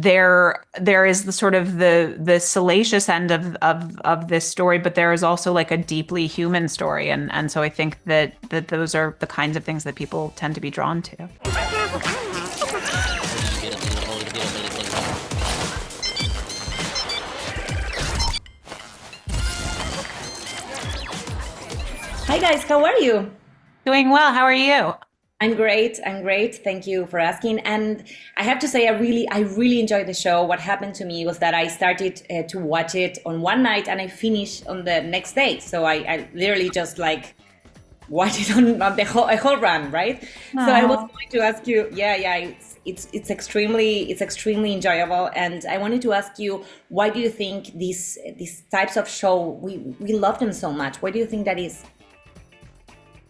there is the sort of the salacious end of this story, but there is also like a deeply human story, and so I think that those are the kinds of things that people tend to be drawn to. Hi guys, how are you? Doing well. How are you? I'm great. I'm great. Thank you for asking. And I have to say, I really enjoyed the show. What happened to me was that I started to watch it on one night and I finished on the next day. So I literally just like watched it on a whole run, right? So I was going to ask you, it's extremely enjoyable. And I wanted to ask you, why do you think these types of show we love them so much? Why do you think that is?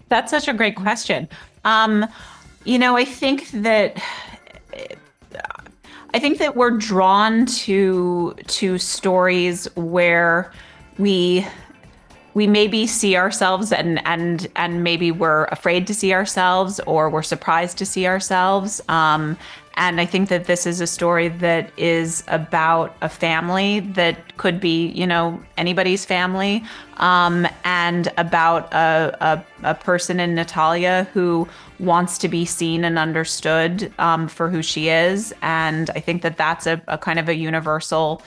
That's such a great question. I think that we're drawn to stories where we maybe see ourselves and maybe we're afraid to see ourselves, or we're surprised to see ourselves. And I think that this is a story that is about a family that could be, anybody's family, and about a person in Natalia who wants to be seen and understood for who she is. And I think that that's a kind of a universal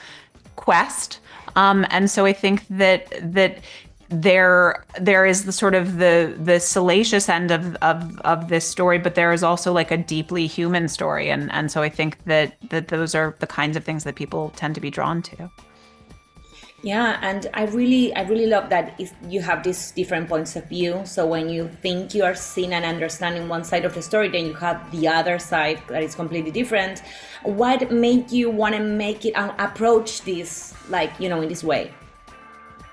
quest. And so I think that there is the sort of the salacious end of this story, but there is also like a deeply human story, and so I think that those are the kinds of things that people tend to be drawn to. Yeah, and I really love that you have these different points of view. So when you think you are seeing and understanding one side of the story, then you have the other side that is completely different. What made you want to make it approach this in this way?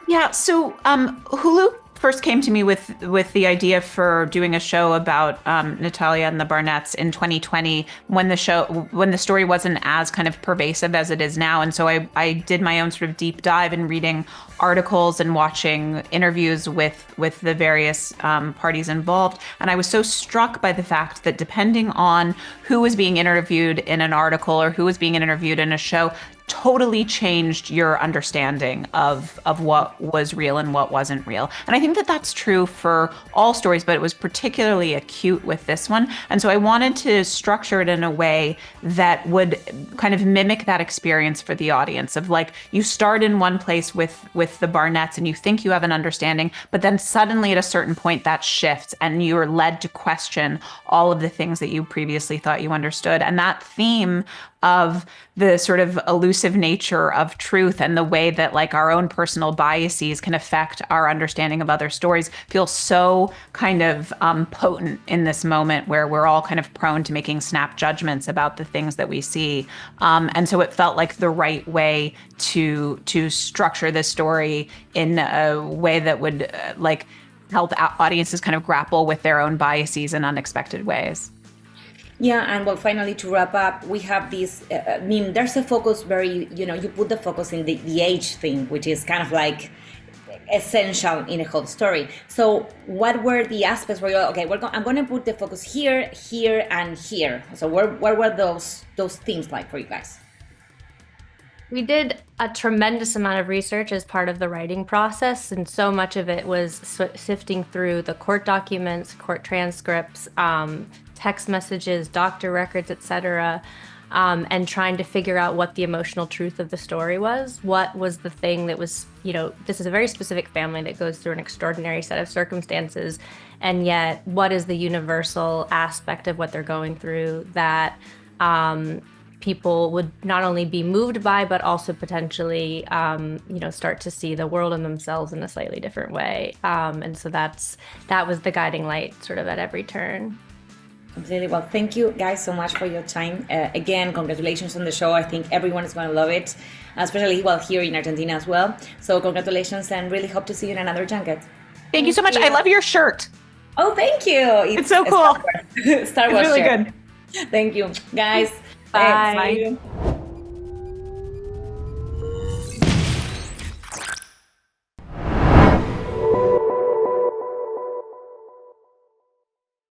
Yeah, so Hulu first came to me with the idea for doing a show about Natalia and the Barnetts in 2020 when the story wasn't as kind of pervasive as it is now. And so I did my own sort of deep dive in reading articles and watching interviews with the various parties involved. And I was so struck by the fact that depending on who was being interviewed in an article or who was being interviewed in a show, totally changed your understanding of what was real and what wasn't real. And I think that that's true for all stories, but it was particularly acute with this one. And so I wanted to structure it in a way that would kind of mimic that experience for the audience of like, you start in one place with the Barnetts and you think you have an understanding, but then suddenly at a certain point that shifts and you're led to question all of the things that you previously thought you understood. And that theme of the sort of elusive nature of truth and the way that like our own personal biases can affect our understanding of other stories feels so kind of potent in this moment where we're all kind of prone to making snap judgments about the things that we see. And so it felt like the right way to structure this story in a way that would help audiences kind of grapple with their own biases in unexpected ways. Yeah, and well, finally, to wrap up, we have this, there's a focus you put the focus in the age thing, which is kind of like essential in a whole story. So what were the aspects where you're, okay, I'm going to put the focus here, here, and here. So what were those themes like for you guys? We did a tremendous amount of research as part of the writing process, and so much of it was sifting through the court documents, court transcripts, text messages, doctor records, etc., and trying to figure out what the emotional truth of the story was. What was the thing that was, this is a very specific family that goes through an extraordinary set of circumstances, and yet what is the universal aspect of what they're going through that people would not only be moved by, but also potentially, start to see the world and themselves in a slightly different way. And so that was the guiding light sort of at every turn. Completely. Well, thank you guys so much for your time. Again, congratulations on the show. I think everyone is going to love it, especially here in Argentina as well. So congratulations, and really hope to see you in another junket. Thank you so much. I love your shirt. Oh, thank you. It's so cool. Star Wars it's really shirt. good. Thank you, guys. Bye.